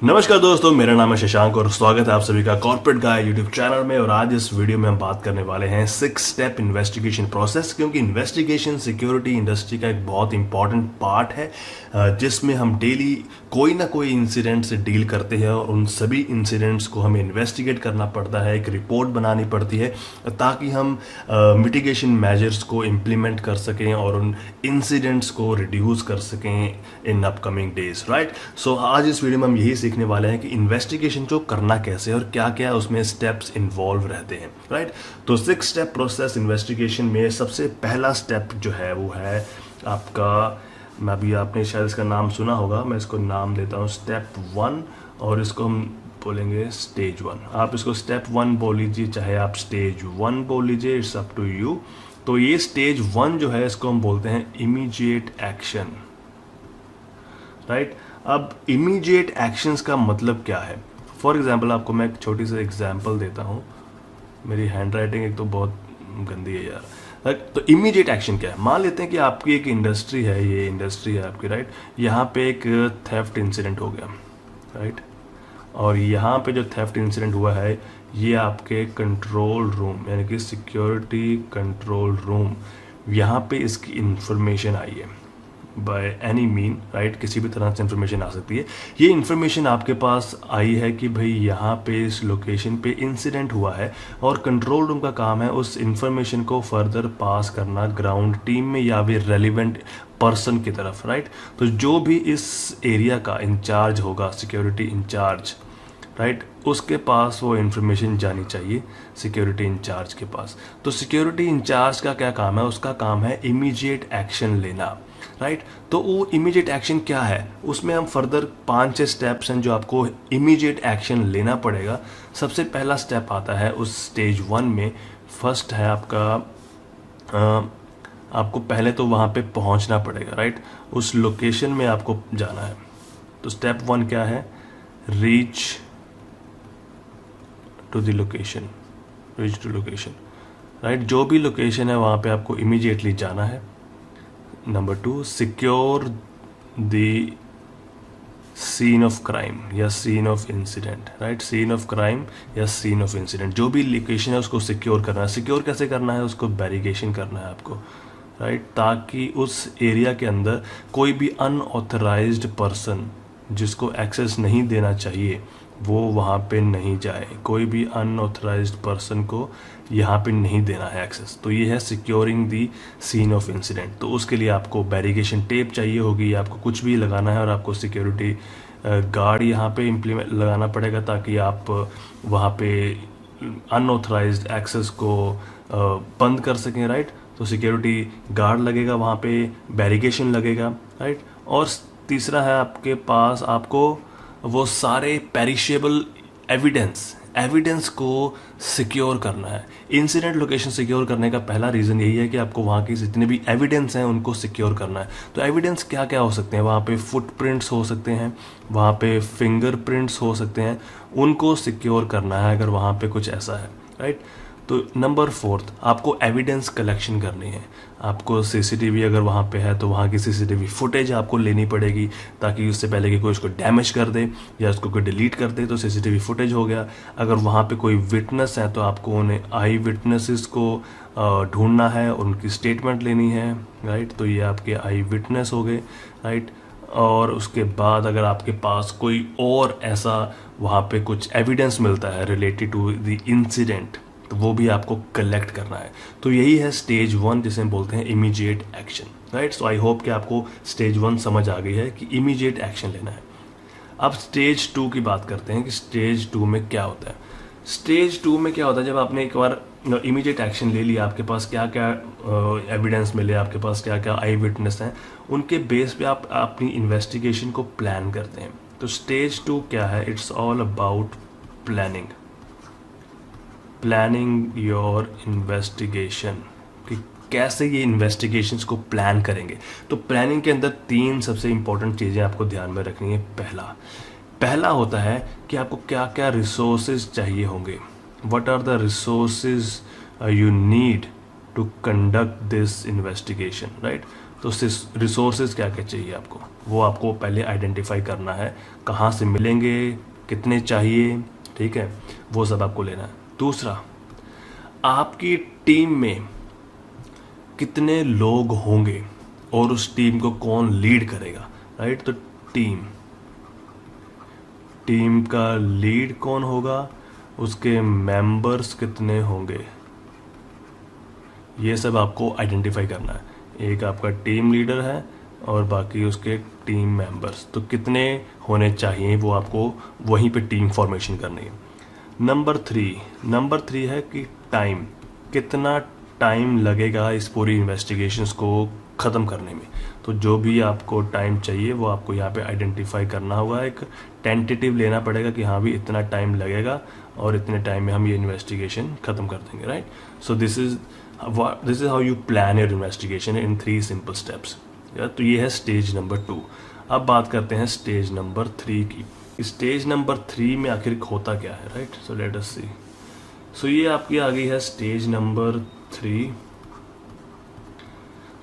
नमस्कार दोस्तों, मेरा नाम है शशांक और स्वागत है आप सभी का कॉर्पोरेट गाय यूट्यूब चैनल में। और आज इस वीडियो में हम बात करने वाले हैं 6 स्टेप इन्वेस्टिगेशन प्रोसेस, क्योंकि इन्वेस्टिगेशन सिक्योरिटी इंडस्ट्री का एक बहुत इंपॉर्टेंट पार्ट है जिसमें हम डेली कोई ना कोई इंसिडेंट से डील करते हैं और उन सभी इंसिडेंट्स को हमें इन्वेस्टिगेट करना पड़ता है, एक रिपोर्ट बनानी पड़ती है ताकि हम मिटिगेशन मेजर्स को इम्प्लीमेंट कर सकें और उन इंसिडेंट्स को रिड्यूस कर सकें इन अपकमिंग डेज, राइट। सो आज इस वीडियो में हम यही सीखने वाले हैं कि इन्वेस्टिगेशन को करना कैसे और क्या क्या उसमें स्टेप्स इन्वॉल्व रहते हैं, राइट। तो 6 स्टेप प्रोसेस इन्वेस्टिगेशन में सबसे पहला स्टेप जो है वो है आपका, मैं अभी आपने शायद इसका नाम सुना होगा, मैं इसको नाम देता हूँ स्टेप 1 और इसको हम बोलेंगे स्टेज 1। आप इसको स्टेप 1 बोल लीजिए, चाहे आप स्टेज 1 बोल लीजिए, इट्स अप टू यू। तो ये स्टेज 1 जो है इसको हम बोलते हैं इमीडिएट एक्शन, राइट। अब इमीडिएट एक्शंस का मतलब क्या है? फॉर एग्जांपल आपको मैं एक छोटी सी एग्जांपल देता हूँ। मेरी हैंड राइटिंग एक तो बहुत गंदी है यार, राइट। तो इमीडिएट एक्शन क्या है? मान लेते हैं कि आपकी एक इंडस्ट्री है, ये इंडस्ट्री है आपकी, राइट। यहाँ पे एक थेफ्ट इंसिडेंट हो गया, राइट। और यहाँ पे जो थेफ्ट इंसिडेंट हुआ है ये आपके कंट्रोल रूम यानी कि सिक्योरिटी कंट्रोल रूम, यहाँ पे इसकी इंफॉर्मेशन आई है बाय एनी मीन, राइट। किसी भी तरह से इंफॉर्मेशन आ सकती है। ये इंफॉर्मेशन आपके पास आई है कि भाई यहाँ पे इस लोकेशन पे इंसिडेंट हुआ है और कंट्रोल रूम का काम है उस इंफॉर्मेशन को फर्दर पास करना ग्राउंड टीम में या भी रेलिवेंट पर्सन की तरफ, राइट। तो जो भी इस एरिया का इंचार्ज होगा, सिक्योरिटी इंचार्ज, राइट, उसके पास वो इन्फॉर्मेशन जानी चाहिए सिक्योरिटी इंचार्ज के पास। तो सिक्योरिटी इंचार्ज का क्या काम है? उसका काम है इमीडिएट एक्शन लेना, राइट। तो वो इमीडिएट एक्शन क्या है? उसमें हम फर्दर 5-6 स्टेप्स हैं जो आपको इमीडिएट एक्शन लेना पड़ेगा। सबसे पहला स्टेप आता है उस स्टेज 1 में। फर्स्ट है आपको पहले तो वहाँ पे पहुँचना पड़ेगा, राइट। उस लोकेशन में आपको जाना है। तो स्टेप 1 क्या है? Reach to the location, reach to location, right. जो भी लोकेशन है वहाँ पे आपको इमीडिएटली जाना है। Number 2, secure the scene of crime या scene of incident, right. Scene of crime या सीन ऑफ इंसिडेंट, जो भी लोकेशन है उसको सिक्योर करना है। सिक्योर कैसे करना है? उसको बैरिकेशन करना है आपको, राइट, ताकि उस एरिया के अंदर कोई भी अनऑथराइज्ड पर्सन जिसको एक्सेस नहीं देना चाहिए वो वहाँ पे नहीं जाए। कोई भी अनऑथराइज्ड पर्सन को यहाँ पे नहीं देना है एक्सेस। तो ये है securing the scene of incident. तो उसके लिए आपको बैरिकेशन टेप चाहिए होगी, आपको कुछ भी लगाना है और आपको सिक्योरिटी गार्ड यहाँ पे इम्प्लीमेंट लगाना पड़ेगा ताकि आप वहाँ पे अनऑथराइज्ड एक्सेस को बंद कर सकें, राइट। तो सिक्योरिटी गार्ड लगेगा वहाँ पे, बैरिकेशन लगेगा, राइट। और तीसरा है आपके पास आपको वो सारे पेरिशेबल एविडेंस को सिक्योर करना है। इंसिडेंट लोकेशन सिक्योर करने का पहला रीज़न यही है कि आपको वहाँ की जितने भी एविडेंस हैं उनको सिक्योर करना है। तो एविडेंस क्या क्या हो सकते हैं? वहाँ पे फुटप्रिंट्स हो सकते हैं, वहाँ पे फिंगरप्रिंट्स हो सकते हैं, उनको सिक्योर करना है अगर वहाँ पे कुछ ऐसा है, राइट। तो नंबर 4, आपको एविडेंस कलेक्शन करनी है। आपको सीसीटीवी अगर वहाँ पे है तो वहाँ की सीसीटीवी फुटेज आपको लेनी पड़ेगी ताकि उससे पहले कि कोई उसको डैमेज कर दे या उसको कोई डिलीट कर दे तो सीसीटीवी फुटेज हो गया। अगर वहाँ पे कोई विटनेस है तो आपको उन्हें आई विटनेसेस को ढूंढना है, उनकी स्टेटमेंट लेनी है, राइट। तो ये आपके आई विटनेस हो गए, राइट। और उसके बाद अगर आपके पास कोई और ऐसा वहाँ पे कुछ एविडेंस मिलता है रिलेटेड टू द इंसिडेंट तो वो भी आपको कलेक्ट करना है। तो यही है स्टेज 1 जिसे हम बोलते हैं immediate action, right. So I hope कि आपको स्टेज 1 समझ आ गई है कि इमीडिएट एक्शन लेना है। अब स्टेज 2 की बात करते हैं कि स्टेज 2 में क्या होता है। स्टेज 2 में क्या होता है? जब आपने एक बार इमीडिएट एक्शन ले लिया, आपके पास क्या क्या एविडेंस मिले, आपके पास क्या क्या आई विटनेस हैं, उनके बेस पे आप अपनी इन्वेस्टिगेशन को प्लान करते हैं। तो स्टेज 2 क्या है? It's all about planning your investigation, कि कैसे ये इन्वेस्टिगेशंस को प्लान करेंगे। तो प्लानिंग के अंदर 3 सबसे इंपॉर्टेंट चीज़ें आपको ध्यान में रखनी है। पहला होता है कि आपको क्या क्या रिसोर्सेज चाहिए होंगे। What are the resources you need to conduct this investigation, right. तो रिसोर्सेज क्या क्या चाहिए आपको, वो आपको पहले आइडेंटिफाई करना है, कहाँ से मिलेंगे, कितने चाहिए, ठीक है, वो सब आपको लेना है। दूसरा, आपकी टीम में कितने लोग होंगे और उस टीम को कौन लीड करेगा, राइट। तो टीम का लीड कौन होगा, उसके मेंबर्स कितने होंगे, ये सब आपको आइडेंटिफाई करना है। एक आपका टीम लीडर है और बाकी उसके टीम मेंबर्स, तो कितने होने चाहिए वो आपको वहीं पे टीम फॉर्मेशन करनी है। नंबर थ्री है कि टाइम, कितना टाइम लगेगा इस पूरी इन्वेस्टिगेशंस को ख़त्म करने में। तो जो भी आपको टाइम चाहिए वो आपको यहाँ पे आइडेंटिफाई करना होगा, एक टेंटेटिव लेना पड़ेगा कि हाँ भी इतना टाइम लगेगा और इतने टाइम में हम ये इन्वेस्टिगेशन ख़त्म कर देंगे, right. So this is how you plan your investigation in 3 simple steps. तो ये है स्टेज नंबर 2। अब बात करते हैं स्टेज नंबर 3 की। स्टेज नंबर 3 में आखिर होता क्या है, राइट। सो लेट अस सी। सो ये आपकी आ गई है स्टेज नंबर 3।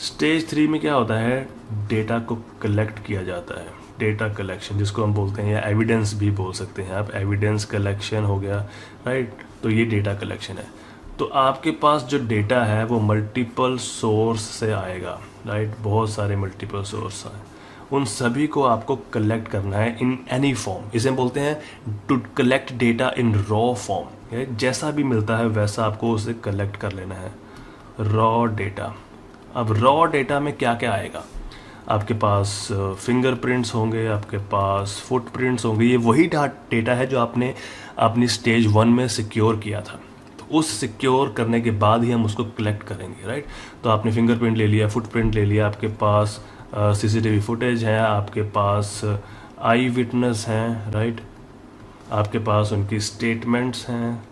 स्टेज 3 में क्या होता है, डेटा को कलेक्ट किया जाता है, डेटा कलेक्शन जिसको हम बोलते हैं, या एविडेंस भी बोल सकते हैं आप, एविडेंस कलेक्शन हो गया, राइट। तो ये डेटा कलेक्शन है। तो आपके पास जो डेटा है वो मल्टीपल सोर्स से आएगा, राइट। बहुत सारे मल्टीपल सोर्स हैं, उन सभी को आपको कलेक्ट करना है इन एनी फॉर्म। इसे हम बोलते हैं to collect data in raw form. जैसा भी मिलता है वैसा आपको उसे कलेक्ट कर लेना है, रॉ डेटा। अब रॉ डेटा में क्या क्या आएगा, आपके पास फिंगरप्रिंट्स होंगे, आपके पास फुटप्रिंट्स होंगे। ये वही डेटा है जो आपने अपनी स्टेज 1 में सिक्योर किया था। तो उस सिक्योर करने के बाद ही हम उसको कलेक्ट करेंगे, राइट। तो आपने फिंगरप्रिंट ले लिया, फुटप्रिंट ले लिया, आपके पास सीसीटीवी फुटेज है, आपके पास आई विटनेस हैं, राइट, आपके पास उनकी स्टेटमेंट्स हैं,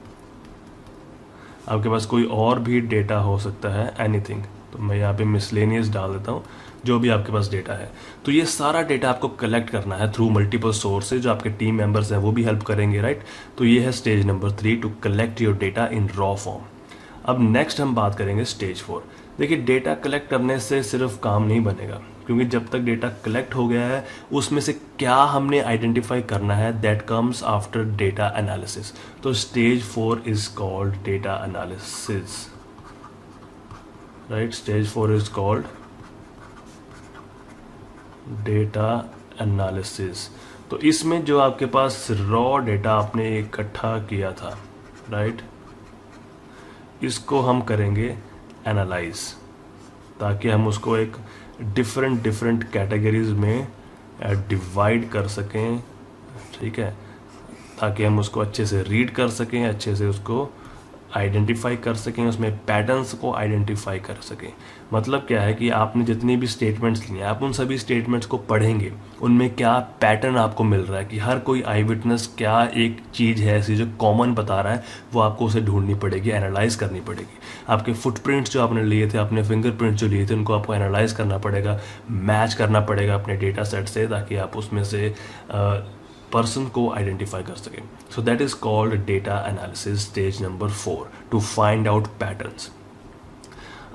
आपके पास कोई और भी डेटा हो सकता है, एनीथिंग। तो मैं यहाँ पे मिसलेनियस डाल देता हूँ, जो भी आपके पास डेटा है। तो ये सारा डेटा आपको कलेक्ट करना है थ्रू मल्टीपल सोर्सेज, जो आपके टीम मेंबर्स हैं वो भी हेल्प करेंगे, राइट। तो ये है stage number 3, to collect your data in raw form. अब नेक्स्ट हम बात करेंगे स्टेज 4। देखिए, डेटा कलेक्ट करने से सिर्फ काम नहीं बनेगा, क्योंकि जब तक डेटा कलेक्ट हो गया है उसमें से क्या हमने आइडेंटिफाई करना है, that comes after data analysis. तो stage 4 is called data analysis, right. Stage 4 is called data analysis. तो इसमें जो आपके पास रॉ डेटा आपने इकट्ठा किया था, राइट, इसको हम करेंगे एनालाइज, ताकि हम उसको एक डिफरेंट कैटेगरीज में डिवाइड कर सकें, ठीक है, ताकि हम उसको अच्छे से रीड कर सकें, अच्छे से उसको आइडेंटिफाई कर सकें, उसमें पैटर्न्स को आइडेंटिफाई कर सकें। मतलब क्या है कि आपने जितनी भी स्टेटमेंट्स लिए, आप उन सभी स्टेटमेंट्स को पढ़ेंगे, उनमें क्या पैटर्न आपको मिल रहा है, कि हर कोई आई विटनेस क्या एक चीज़ है ऐसी जो कॉमन बता रहा है, वो आपको उसे ढूंढनी पड़ेगी, एनालाइज करनी पड़ेगी। आपके फुटप्रिंट्स जो आपने लिए थे, अपने फिंगरप्रिंट्स जो लिए थे, उनको आपको एनालाइज करना पड़ेगा, मैच करना पड़ेगा अपने डेटा सेट से, ताकि आप उसमें से पर्सन को आइडेंटिफाई कर सकें। So that is called data analysis stage number 4, to find out patterns.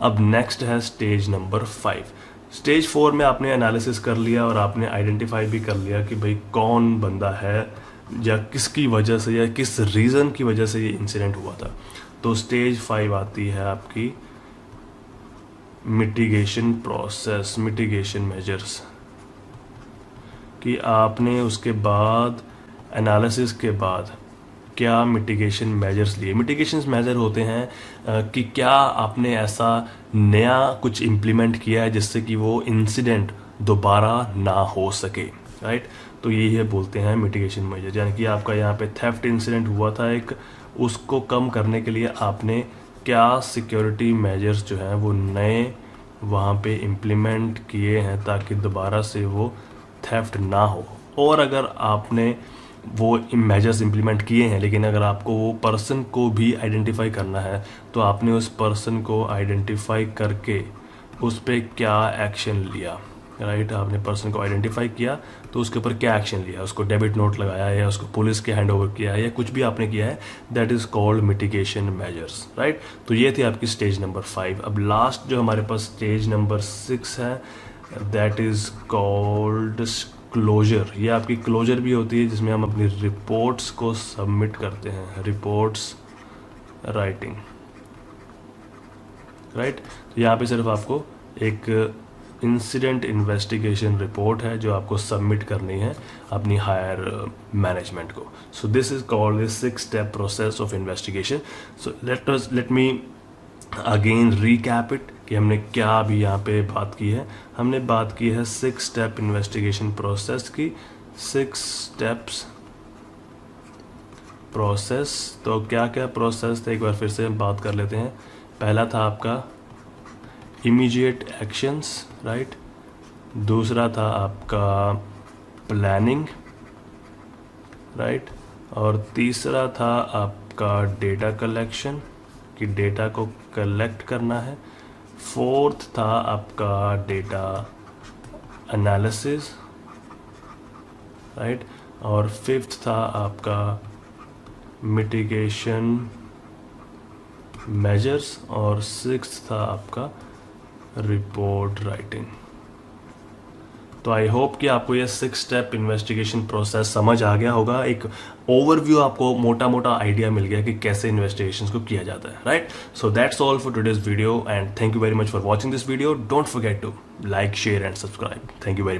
अब नेक्स्ट है स्टेज नंबर 5। स्टेज 4 में आपने एनालिसिस कर लिया और आपने आइडेंटिफाई भी कर लिया कि भाई कौन बंदा है, या किसकी वजह से, या किस रीज़न की वजह से ये इंसिडेंट हुआ था। तो स्टेज 5 आती है आपकी मिटिगेशन प्रोसेस, मिटिगेशन मेजर्स, कि आपने उसके बाद एनालिसिस के बाद क्या मिटिगेशन मेजर्स लिए। मिटिगेशन मेजर होते हैं कि क्या आपने ऐसा नया कुछ इम्प्लीमेंट किया है जिससे कि वो इंसिडेंट दोबारा ना हो सके, राइट। तो यही है बोलते हैं मिटिगेशन मेजर। यानी कि आपका यहाँ पे थेफ्ट इंसिडेंट हुआ था एक, उसको कम करने के लिए आपने क्या सिक्योरिटी मेजर्स जो हैं वो नए वहाँ पे इम्प्लीमेंट किए हैं, ताकि दोबारा से वो थेफ्ट ना हो। और अगर आपने वो मेजर्स इम्प्लीमेंट किए हैं, लेकिन अगर आपको वो पर्सन को भी आइडेंटिफाई करना है, तो आपने उस पर्सन को आइडेंटिफाई करके उस पर क्या एक्शन लिया, राइट, आपने पर्सन को आइडेंटिफाई किया तो उसके ऊपर क्या एक्शन लिया, उसको डेबिट नोट लगाया या उसको पुलिस के हैंड ओवर किया है या कुछ भी आपने किया है, that is called mitigation measures, right. तो ये थी आपकी स्टेज नंबर 5। अब लास्ट जो हमारे पास स्टेज नंबर 6 है, दैट इज कॉल्ड क्लोजर। ये आपकी क्लोजर भी होती है जिसमें हम अपनी रिपोर्ट्स को सबमिट करते हैं, रिपोर्ट्स राइटिंग, राइट। तो यहाँ पे सिर्फ आपको एक इंसिडेंट इन्वेस्टिगेशन रिपोर्ट है जो आपको सबमिट करनी है अपनी हायर मैनेजमेंट को। So this is called 6 step process of investigation. So let me again recap it कि हमने क्या अभी यहाँ पे बात की है। हमने बात की है 6 स्टेप इन्वेस्टिगेशन प्रोसेस की, 6 स्टेप्स प्रोसेस। तो क्या क्या प्रोसेस थे एक बार फिर से हम बात कर लेते हैं। पहला था आपका इमीडिएट एक्शंस, राइट। दूसरा था आपका प्लानिंग, राइट। और तीसरा था आपका डेटा कलेक्शन, कि डेटा को कलेक्ट करना है। फोर्थ था आपका डेटा एनालिसिस, राइट। और फिफ्थ था आपका मिटिगेशन मेजर्स। और सिक्स्थ था आपका रिपोर्ट राइटिंग। तो आई होप कि आपको ये 6 स्टेप इन्वेस्टिगेशन प्रोसेस समझ आ गया होगा। एक ओवरव्यू आपको मोटा मोटा आइडिया मिल गया कि कैसे इन्वेस्टिगेशंस को किया जाता है, right. So that's all for today's video and thank you very much for watching this video. Don't forget to like, share and subscribe. Thank you very much.